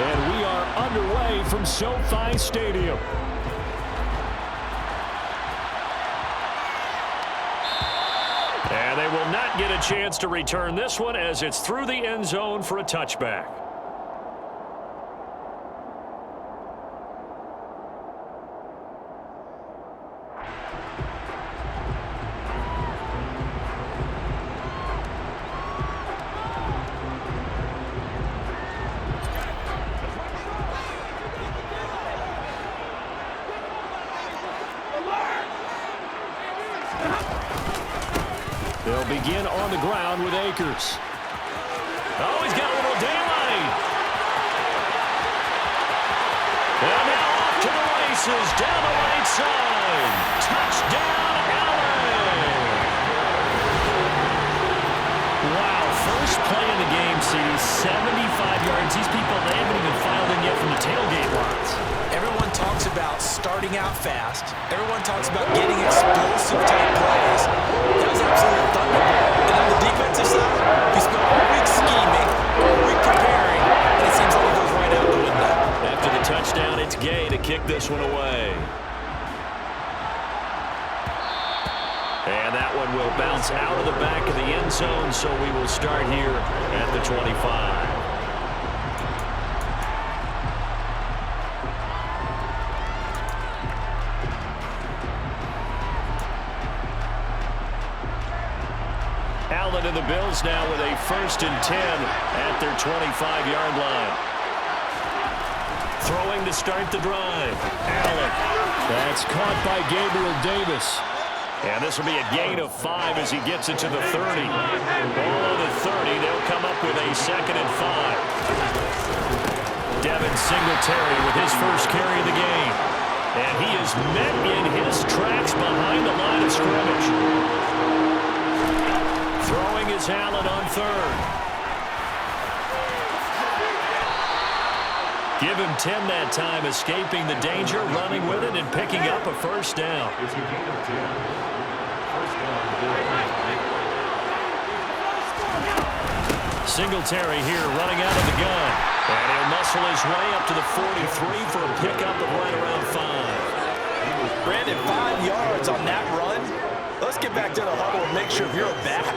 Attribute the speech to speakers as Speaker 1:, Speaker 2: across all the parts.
Speaker 1: And we are underway from SoFi Stadium. And they will not get a chance to return this one as it's through the end zone for a touchback. They'll begin on the ground with Akers. Oh, he's got a little daylight. And now off to the races down the right side. Touchdown, Allen. Wow, first play in the game, CD, 75 yards. These people, they haven't even filed in yet from the tailgate lines.
Speaker 2: Everyone talks about starting out fast. Everyone talks about getting explosive type plays. That was absolutely a thunderbolt. And on the defensive side, he spent all week scheming, all week preparing, and it seems like it goes right out the window.
Speaker 1: After the touchdown, it's Gay to kick this one away. And that one will bounce out of the back of the end zone, so we will start here at the 25. Allen and the Bills now with a 1st and 10 at their 25-yard line. Throwing to start the drive. Allen. That's caught by Gabriel Davis. And this will be a gain of 5 as he gets it to the 30. Ball on the 30. They'll come up with a 2nd and 5. Devin Singletary with his first carry of the game. And he is met in his tracks behind the line of scrimmage. Throwing is Allen on 3rd. Give him 10 that time, escaping the danger, running with it, and picking up a 1st down. Singletary here running out of the gun. And he'll muscle his way up to the 43 for a pickup of right around 5.
Speaker 2: Brandon, 5 yards on that run. Let's get back to the huddle and make sure if you're a back,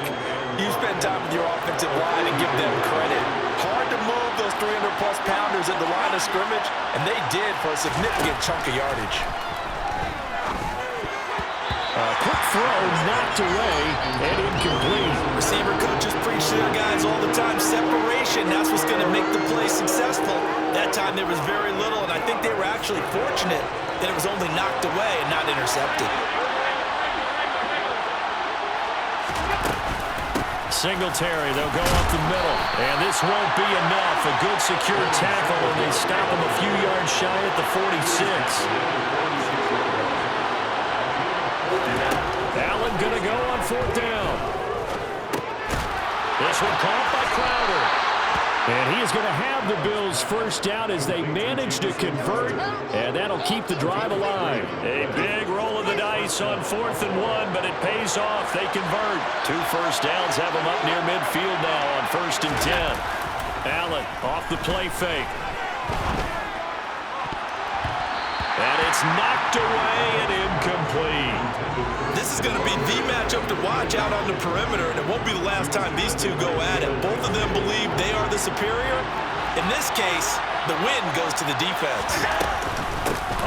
Speaker 2: you spend time with your offensive line and give them credit. Hard to move those 300-plus pounders at the line of scrimmage, and they did for a significant chunk of yardage.
Speaker 1: A quick throw knocked away and incomplete.
Speaker 2: Receiver coaches preach to their guys all the time. Separation, that's what's going to make the play successful. That time there was very little, and I think they were actually fortunate that it was only knocked away and not intercepted.
Speaker 1: Singletary, they'll go up the middle. And this won't be enough. A good secure tackle, and they stop him a few yards shy at the 46. Allen going to go on 4th down. This one caught by Crowder. And he is going to have the Bills' 1st down as they manage to convert, and that'll keep the drive alive. A big roll of the dice on 4th and 1, but it pays off. They convert. 2 first downs have them up near midfield now on 1st and 10. Allen off the play fake. And it's knocked away and incomplete.
Speaker 2: This is going to be the matchup to watch out on the perimeter, and it won't be the last time these two go at it. Both of them believe they are the superior. In this case, the win goes to the defense.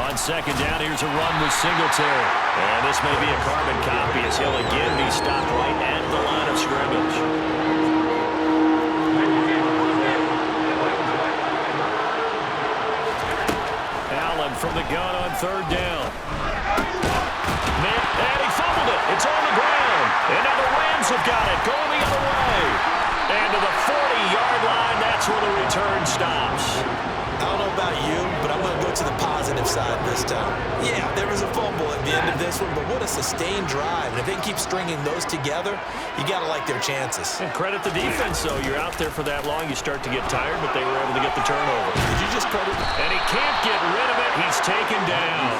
Speaker 1: On 2nd down, here's a run with Singletary. And this may be a carbon copy as he'll again be stopped right at the line of scrimmage. Allen from the gun on 3rd down. And he fumbled it. It's on the ground. And now the Rams have got it. Going the other way. And to the 40-yard line, that's where the return stops.
Speaker 2: I don't know about you, but I'm going to go to the positive side this time. Yeah, there was a fumble at the end of this one, but what a sustained drive. And if they can keep stringing those together, you got to like their chances.
Speaker 1: And credit the defense, though. You're out there for that long, you start to get tired, but they were able to get the turnover.
Speaker 2: Did you just credit?
Speaker 1: And he can't get rid of it. He's taken down.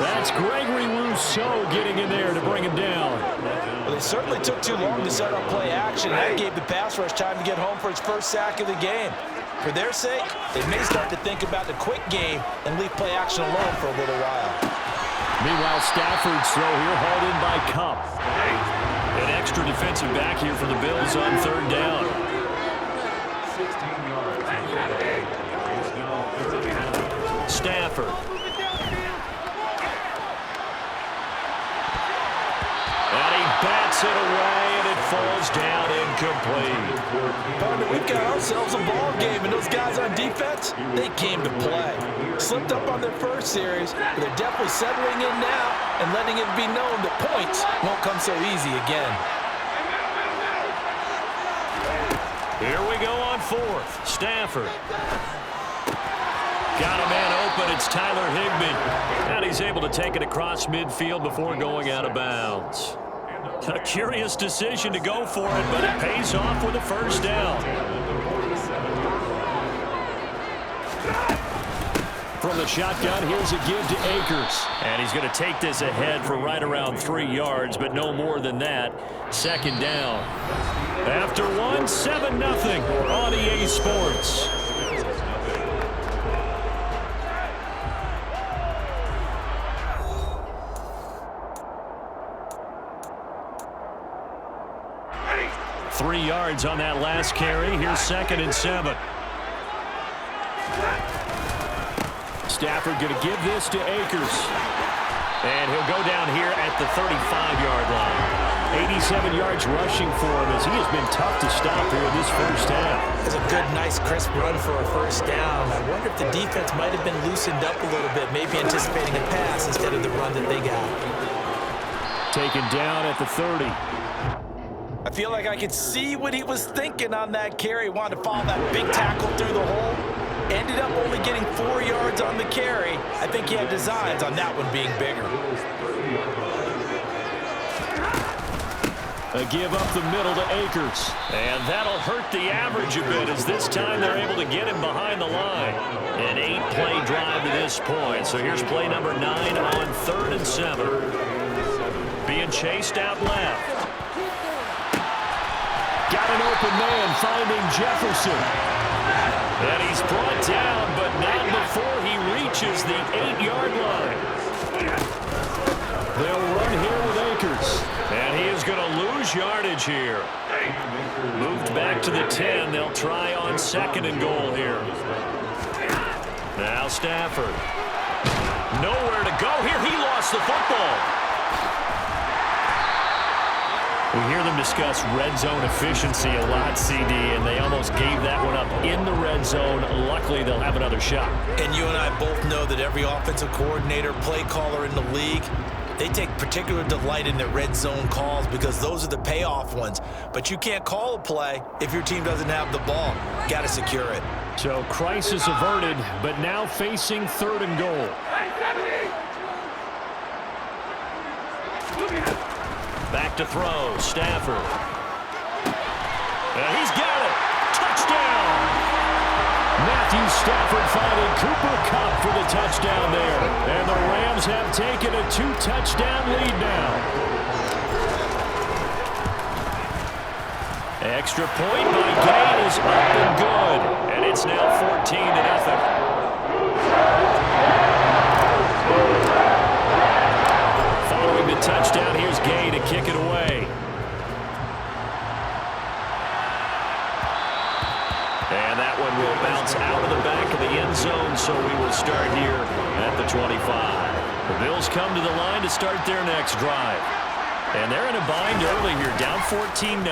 Speaker 1: That's Gregory Rousseau getting in there to bring him down.
Speaker 2: Well, they certainly took too long to set up play action. That gave the pass rush time to get home for its 1st sack of the game. For their sake, they may start to think about the quick game and leave play action alone for a little while.
Speaker 1: Meanwhile, Stafford's throw here hauled in by Cup. An extra defensive back here for the Bills on third down. Stafford. And he bats it away, and it falls down incomplete.
Speaker 2: Partner, we've got ourselves a ball game, and those guys on defense, they came to play. Slipped up on their first series, but they're definitely settling in now and letting it be known that points won't come so easy again.
Speaker 1: Here we go on fourth. Stafford. Got a man open. It's Tyler Higbee. And he's able to take it across midfield before going out of bounds. A curious decision to go for it, but it pays off with a first down. From the shotgun, here's a give to Akers. And he's going to take this ahead for right around 3 yards, but no more than that. Second down. After one, 7-0 on EA Sports. Three yards on that last carry. Here's 2nd and 7. Stafford going to give this to Akers. And he'll go down here at the 35-yard line. 87 yards rushing for him as he has been tough to stop here in this first half.
Speaker 2: It's a good, nice, crisp run for a first down. I wonder if the defense might have been loosened up a little bit, maybe anticipating a pass instead of the run that they got.
Speaker 1: Taken down at the 30.
Speaker 2: I feel like I could see what he was thinking on that carry. Wanted to follow that big tackle through the hole. Ended up only getting 4 yards on the carry. I think he had designs on that one being bigger.
Speaker 1: A give up the middle to Akers. And that'll hurt the average a bit as this time they're able to get him behind the line. An 8-play drive to this point. So here's play number 9 on 3rd and 7. Being chased out left. Got an open man finding Jefferson. And he's brought down, but not before he reaches the 8-yard line. They'll run here with Akers. And he is going to lose yardage here. Moved back to the 10. They'll try on 2nd and goal here. Now Stafford. Nowhere to go here. He lost the football. We hear them discuss red zone efficiency a lot, CD, and they almost gave that one up in the red zone. Luckily, they'll have another shot.
Speaker 2: And you and I both know that every offensive coordinator, play caller in the league, they take particular delight in their red zone calls because those are the payoff ones. But you can't call a play if your team doesn't have the ball. Got to secure it.
Speaker 1: So crisis averted, but now facing 3rd and goal. Back to throw, Stafford. And he's got it. Touchdown! Matthew Stafford finding Cooper Kupp for the touchdown there. And the Rams have taken a 2-touchdown lead now. Extra point by Gay is up and good. And it's now 14-0. Following the touchdown, here's Gay to kick it away. And that one will bounce out of the back of the end zone, so we will start here at the 25. The Bills come to the line to start their next drive. And they're in a bind early here, down 14-0.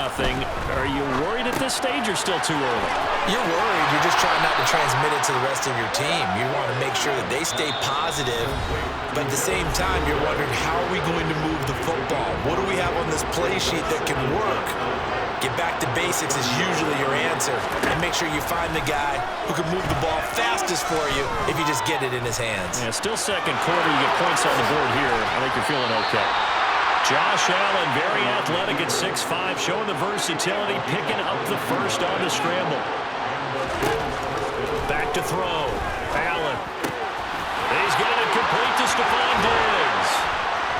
Speaker 1: Are you worried at this stage or still too early?
Speaker 2: You're worried. You're just trying not to transmit it to the rest of your team. You want to make sure that they stay positive, but at the same time, you're wondering, how are we going to move the football? What do we have on this play sheet that can work? Get back to basics is usually your answer, and make sure you find the guy who can move the ball fastest for you if you just get it in his hands.
Speaker 1: Yeah, still second quarter. You get points on the board here. I think you're feeling okay. Josh Allen, very athletic at 6'5", showing the versatility, picking up the first on the scramble. Back to throw. Allen. He's got it complete to Stephon Diggs.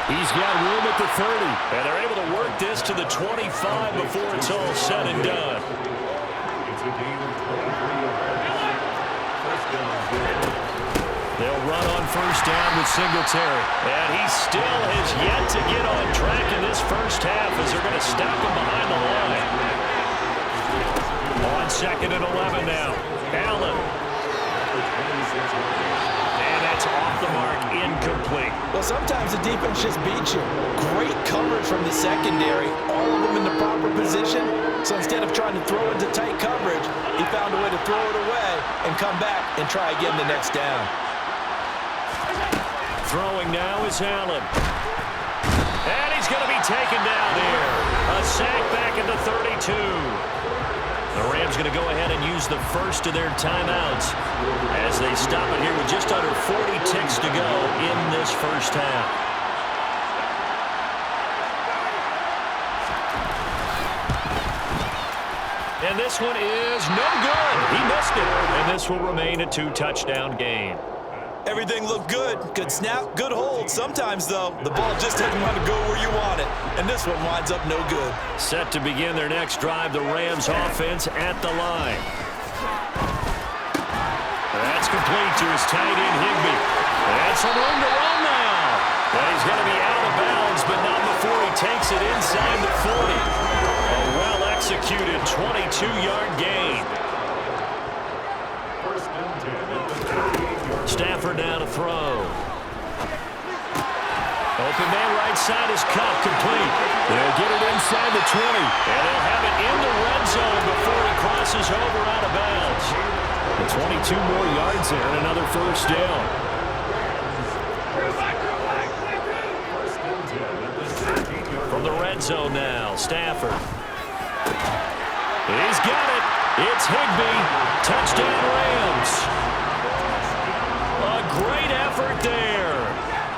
Speaker 1: He's got room at the 30. And they're able to work this to the 25 before it's all said and done. They'll run on first down with Singletary. And he still has yet to get on track in this first half as they're going to stop him behind the line. On 2nd and 11 now. Allen. And that's off the mark, incomplete.
Speaker 2: Well, sometimes the defense just beats you. Great coverage from the secondary. All of them in the proper position. So instead of trying to throw into tight coverage, he found a way to throw it away and come back and try again the next down.
Speaker 1: Throwing now is Allen. And he's going to be taken down here. A sack back at the 32. The Rams going to go ahead and use the first of their timeouts as they stop it here with just under 40 ticks to go in this first half. And this one is no good. He missed it. And this will remain a 2-touchdown game.
Speaker 2: Everything looked good. Good snap, good hold. Sometimes, though, the ball just doesn't want to go where you want it. And this one winds up no good.
Speaker 1: Set to begin their next drive, the Rams offense at the line. That's complete to his tight end, Higbee. That's some room to run now. And he's going to be out of bounds, but not before he takes it inside the 40. A well-executed 22-yard gain. Stafford now to throw. Open man right side is Cup, complete. They'll get it inside the 20. And they'll have it in the red zone before he crosses over out of bounds. 22 more yards there and another first down. From the red zone now, Stafford. He's got it. It's Higbee. Touchdown Rams. A great effort there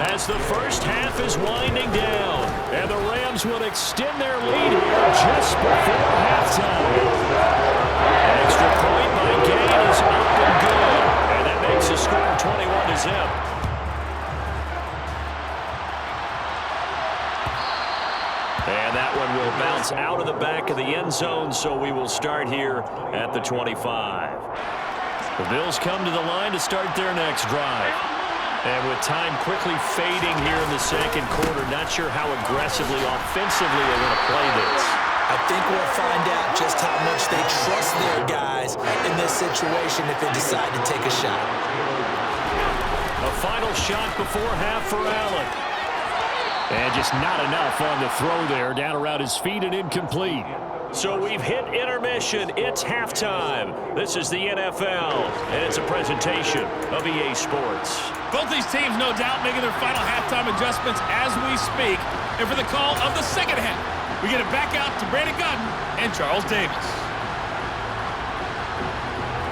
Speaker 1: as the first half is winding down. And the Rams will extend their lead here just before halftime. Extra point by Gain is up and good. And that makes the score 21-0. And that one will bounce out of the back of the end zone, so we will start here at the 25. The Bills come to the line to start their next drive. And with time quickly fading here in the second quarter, not sure how aggressively, offensively they're going to play this.
Speaker 2: I think we'll find out just how much they trust their guys in this situation if they decide to take a shot.
Speaker 1: A final shot before half for Allen. And just not enough on the throw there. Down around his feet and incomplete. So we've hit intermission. It's halftime. This is the NFL, and it's a presentation of EA Sports.
Speaker 3: Both these teams, no doubt, making their final halftime adjustments as we speak. And for the call of the second half, we get it back out to Brandon Gunn and Charles Davis.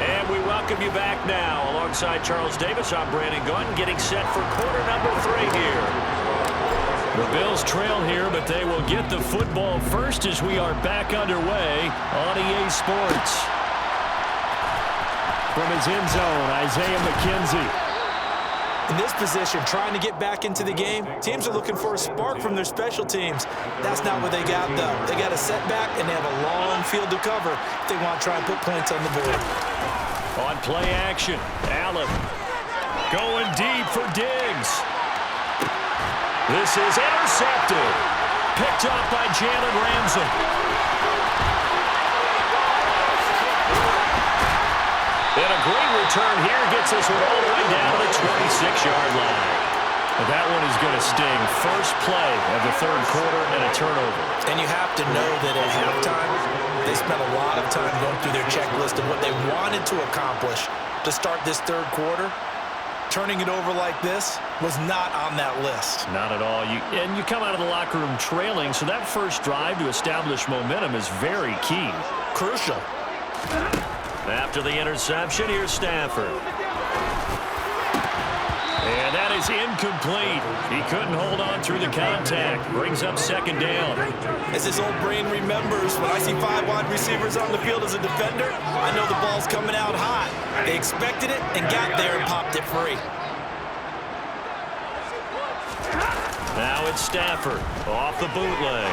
Speaker 1: And we welcome you back now. Alongside Charles Davis, I'm Brandon Gunn, getting set for quarter number 3 here. The Bills trail here, but they will get the football first as we are back underway on EA Sports. From his end zone, Isaiah McKenzie.
Speaker 2: In this position, trying to get back into the game, teams are looking for a spark from their special teams. That's not what they got, though. They got a setback, and they have a long field to cover if they want to try and put points on the board.
Speaker 1: On play action, Allen going deep for Diggs. This is intercepted. Picked up by Jalen Ramsey. And a great return here gets this one all the way down to the 26-yard line. That one is going to sting. First play of the third quarter and a turnover.
Speaker 2: And you have to know that at halftime, they spent a lot of time going through their checklist of what they wanted to accomplish to start this third quarter. Turning it over like this was not on that list.
Speaker 1: Not at all. And you come out of the locker room trailing, so that first drive to establish momentum is very key.
Speaker 2: Crucial.
Speaker 1: After the interception, here's Stafford. And that is incomplete. He couldn't hold on through the contact. Brings up second down.
Speaker 2: As his old brain remembers, when I see 5 wide receivers on the field as a defender, I know the ball's coming out hot. They expected it and got there and popped it free.
Speaker 1: Now it's Stafford off the bootleg.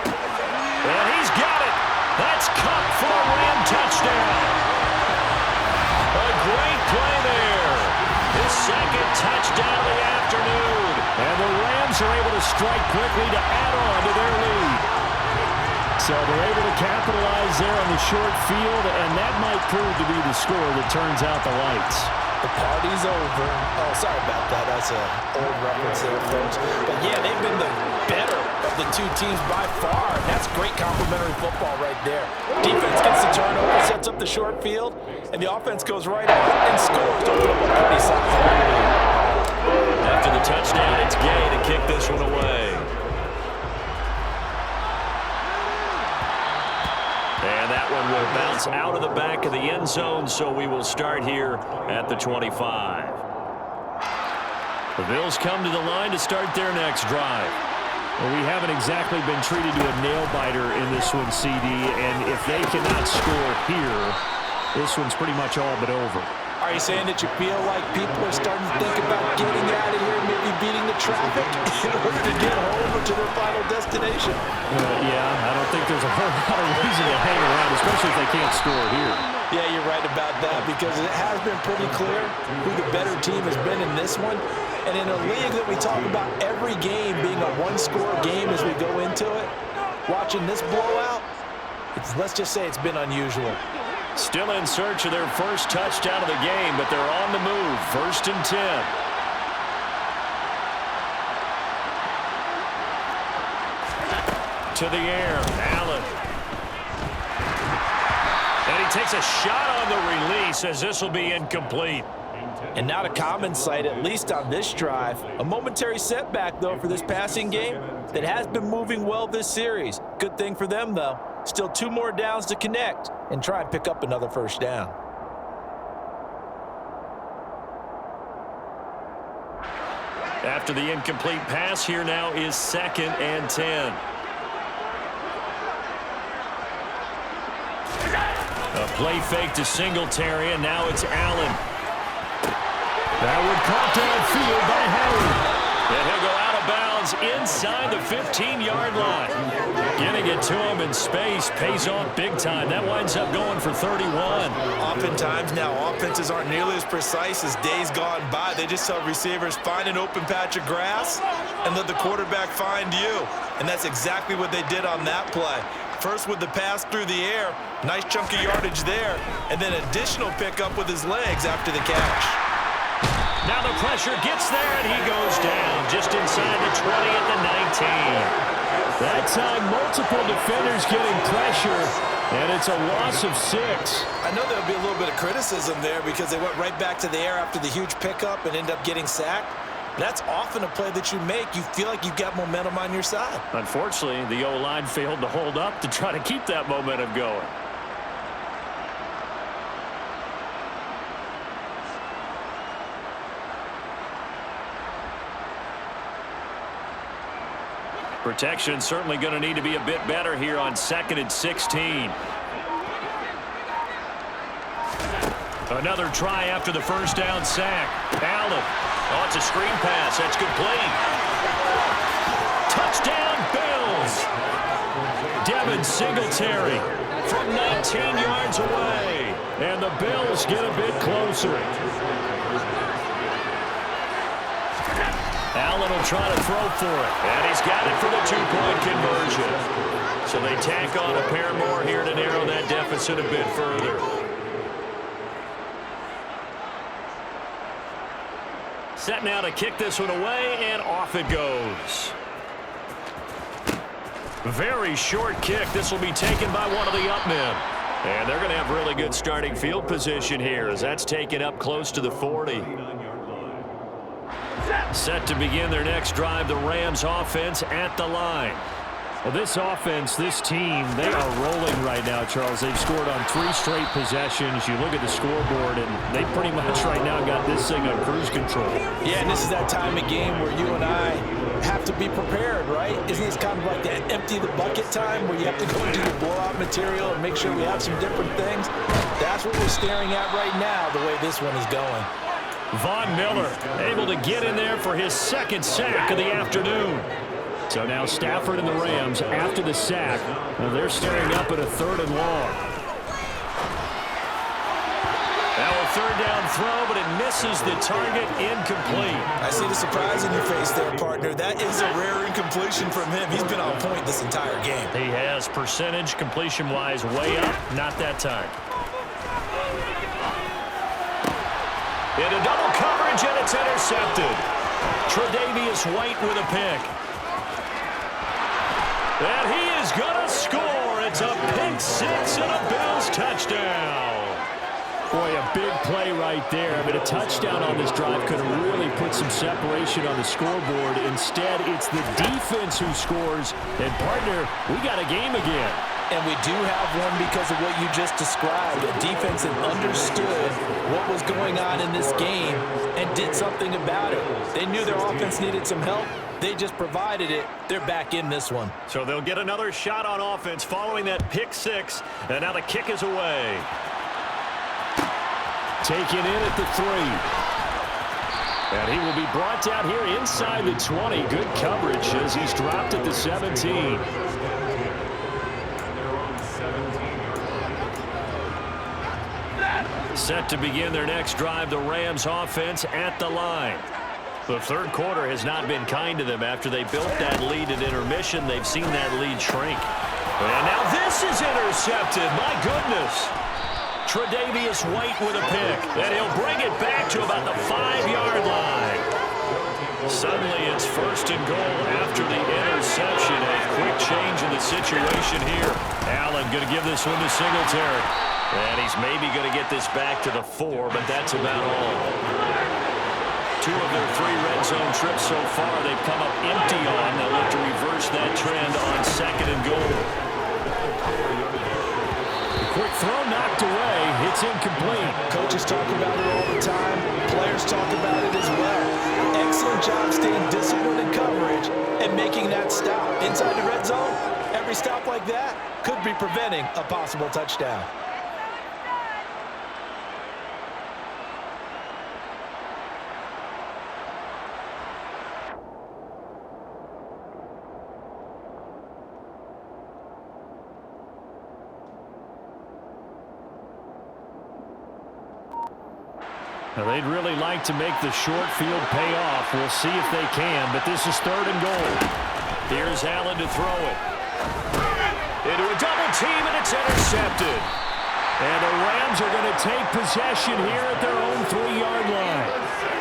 Speaker 1: And he's got it. That's Cup for a Ram touchdown. A great play there. strike quickly to add on to their lead. So they're able to capitalize there on the short field, and that might prove to be the score that turns out the lights.
Speaker 2: The party's over. Oh, sorry about that. That's an old reference there, folks. But, yeah, they've been the better of the two teams by far. And that's great complimentary football right there. Defense gets the turnover, sets up the short field, and the offense goes right out and scores to open up a pretty sizable lead.
Speaker 1: After the touchdown, it's Gay to kick this one away. And that one will bounce out of the back of the end zone, so we will start here at the 25. The Bills come to the line to start their next drive. Well, we haven't exactly been treated to a nail-biter in this one, CD, and if they cannot score here, this one's pretty much all but over.
Speaker 2: Are you saying that you feel like people are starting to think about getting out of here, maybe beating the traffic in order to get home or to their final destination?
Speaker 1: Yeah, I don't think there's a whole lot of reason to hang around, especially if they can't score here.
Speaker 2: Yeah, you're right about that, because it has been pretty clear who the better team has been in this one. And in a league that we talk about every game being a one-score game as we go into it, watching this blowout, let's just say it's been unusual.
Speaker 1: Still in search of their first touchdown of the game, but they're on the move. 1st and 10. To the air, Allen. And he takes a shot on the release as this will be incomplete.
Speaker 2: And not a common sight, at least on this drive. A momentary setback, though, for this passing game that has been moving well this series. Good thing for them, though. Still 2 more downs to connect and try and pick up another first down.
Speaker 1: After the incomplete pass, here now is 2nd and 10. A play fake to Singletary, and now it's Allen. That would caught downfield by Howard. And he'll go out of bounds inside the 15-yard line. Getting it to him in space pays off big time. That winds up going for 31.
Speaker 2: Oftentimes now, offenses aren't nearly as precise as days gone by. They just tell receivers, find an open patch of grass and let the quarterback find you. And that's exactly what they did on that play. First with the pass through the air, nice chunk of yardage there, and then additional pickup with his legs after the catch.
Speaker 1: Now the pressure gets there, and he goes down just inside the 20 at the 19. That time, multiple defenders getting pressure, and it's a loss of 6.
Speaker 2: I know there'll be a little bit of criticism there because they went right back to the air after the huge pickup and end up getting sacked. That's often a play that you make. You feel like you've got momentum on your side.
Speaker 1: Unfortunately, the O-line failed to hold up to try to keep that momentum going. Protection certainly going to need to be a bit better here on 2nd and 16. Another try after the first down sack. Allen. Oh, it's a screen pass. That's complete. Touchdown, Bills. Devin Singletary from 19 yards away. And the Bills get a bit closer. Allen will try to throw for it. And he's got it for the 2-point conversion. So they tack on a pair more here to narrow that deficit a bit further. Set now to kick this one away, and off it goes. Very short kick. This will be taken by one of the up men. And they're going to have really good starting field position here as that's taken up close to the 40. Set to begin their next drive, the Rams offense at the line. Well, this offense, this team, they are rolling right now, Charles. They've scored on 3 straight possessions. You look at the scoreboard, and they pretty much right now got this thing on cruise control.
Speaker 2: Yeah, and this is that time of game where you and I have to be prepared, right? Isn't this kind of like that empty the bucket time where you have to go and do your blowout material and make sure we have some different things? That's what we're staring at right now, the way this one is going.
Speaker 1: Von Miller able to get in there for his 2nd sack of the afternoon. So now Stafford and the Rams after the sack. They're staring up at a 3rd and long. That will third down throw, but it misses the target, incomplete.
Speaker 2: I see the surprise in your face there, partner. That is a rare incompletion from him. He's been on point this entire game.
Speaker 1: He has percentage completion-wise way up, not that time. Into double coverage, and it's intercepted. Tre'Davious White with a pick. And he is going to score. It's a pick six and a Bills touchdown. Boy, a big play right there. I mean, a touchdown on this drive could have really put some separation on the scoreboard. Instead, it's the defense who scores. And, partner, we got a game again.
Speaker 2: And we do have one because of what you just described. A defense that understood what was going on in this game and did something about it. They knew their offense needed some help. They just provided it. They're back in this one.
Speaker 1: So they'll get another shot on offense following that pick six. And now the kick is away. Taken in at the 3. And he will be brought down here inside the 20. Good coverage as he's dropped at the 17. Set to begin their next drive, the Rams offense at the line. The third quarter has not been kind to them. After they built that lead at intermission, they've seen that lead shrink. And now this is intercepted. My goodness. Tre'Davious White with a pick. And he'll bring it back to about the 5-yard line. Suddenly it's first and goal after the interception. A quick change in the situation here. Allen going to give this one to Singletary. And he's maybe going to get this back to the 4, but that's about all. 2 of their 3 red zone trips so far they've come up empty on. They'll look to reverse that trend on second and goal. The quick throw knocked away. It's incomplete.
Speaker 2: Coaches talk about it all the time. Players talk about it as well. Excellent job staying disciplined in coverage and making that stop. Inside the red zone, every stop like that could be preventing a possible touchdown.
Speaker 1: Now they'd really like to make the short field pay off. We'll see if they can, but this is third and goal. Here's Allen to throw it. Into a double team, and it's intercepted. And the Rams are going to take possession here at their own 3-yard line.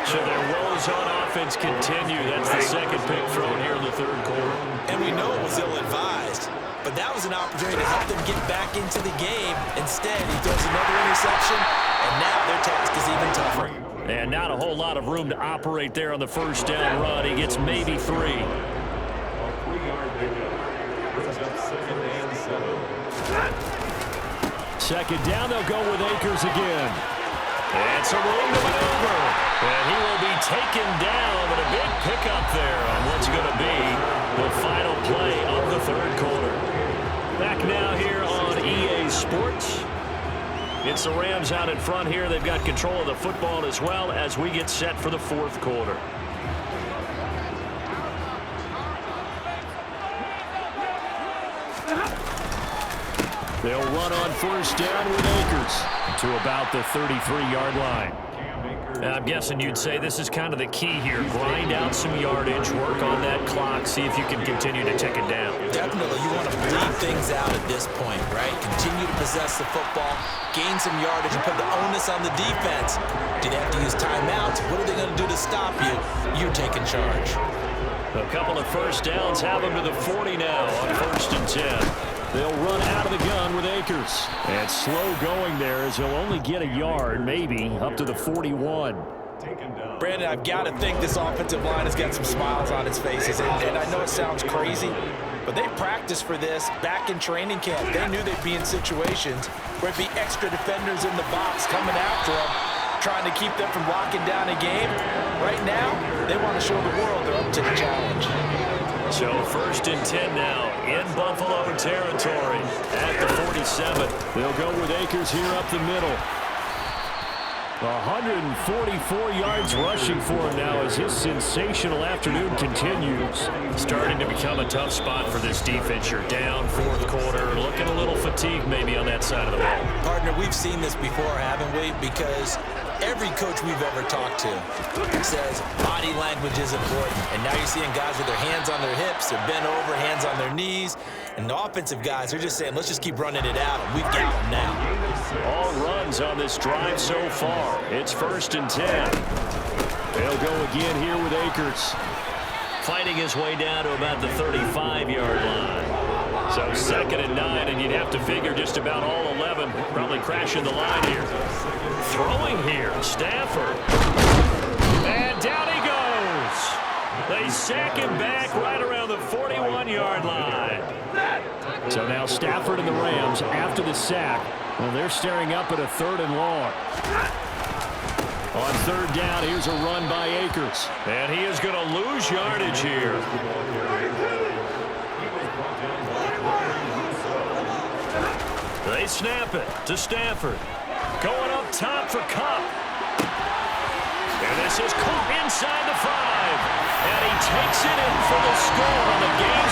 Speaker 1: So their woes on offense continue. That's the second pick thrown here in the third quarter.
Speaker 2: And we know it was ill-advised, but that was an opportunity to help them get back into the game. Instead, he throws another interception, and now their task is even tougher.
Speaker 1: And not a whole lot of room to operate there on the first down run. He gets maybe 3. Second down, they'll go with Akers again. And some room to maneuver. And he will be taken down, but a big pickup there on what's going to be the final play of the third quarter. Back now here on EA Sports. It's the Rams out in front here. They've got control of the football as well as we get set for the fourth quarter. They'll run on first down with Akers to about the 33-yard line. I'm guessing you'd say this is kind of the key here. Grind out some yardage, work on that clock, see if you can continue to tick it down.
Speaker 2: Definitely. You want to bleed things out at this point, right? Continue to possess the football, gain some yardage, and put the onus on the defense. Do they have to use timeouts? What are they going to do to stop you? You take in charge.
Speaker 1: A couple of first downs have them to the 40 now on first and 10. They'll run out of the gun with Akers. And slow going there as he'll only get a yard, maybe, up to the 41.
Speaker 2: Brandon, I've got to think this offensive line has got some smiles on its faces. And I know it sounds crazy, but they practiced for this back in training camp. They knew they'd be in situations where it'd be extra defenders in the box coming after them, trying to keep them from locking down a game. Right now, they want to show the world they're up to the challenge.
Speaker 1: So first and 10 now in Buffalo territory at the 47. They'll go with Akers here up the middle. 144 yards rushing for him now as his sensational afternoon continues. Starting to become a tough spot for this defense. You're down fourth quarter, looking a little fatigued maybe on that side of the ball.
Speaker 2: Partner, we've seen this before, haven't we? Because Every coach we've ever talked to says body language is important. And now you're seeing guys with their hands on their hips, they're bent over, hands on their knees. And the offensive guys are just saying, let's just keep running it out, and we've got them now.
Speaker 1: All runs on this drive so far. It's 1st and 10. They'll go again here with Akers. Fighting his way down to about the 35-yard line. So 2nd and 9, and you'd have to figure just about all 11 probably crashing the line here. Throwing here, Stafford. And down he goes. They sack him back right around the 41-yard line. So now Stafford and the Rams after the sack. Well, they're staring up at a 3rd and long. On 3rd down, here's a run by Akers. And he is going to lose yardage here. They snap it to Stafford. Going up top for Cup. And this is caught inside the 5. And he takes it in for the score on the game.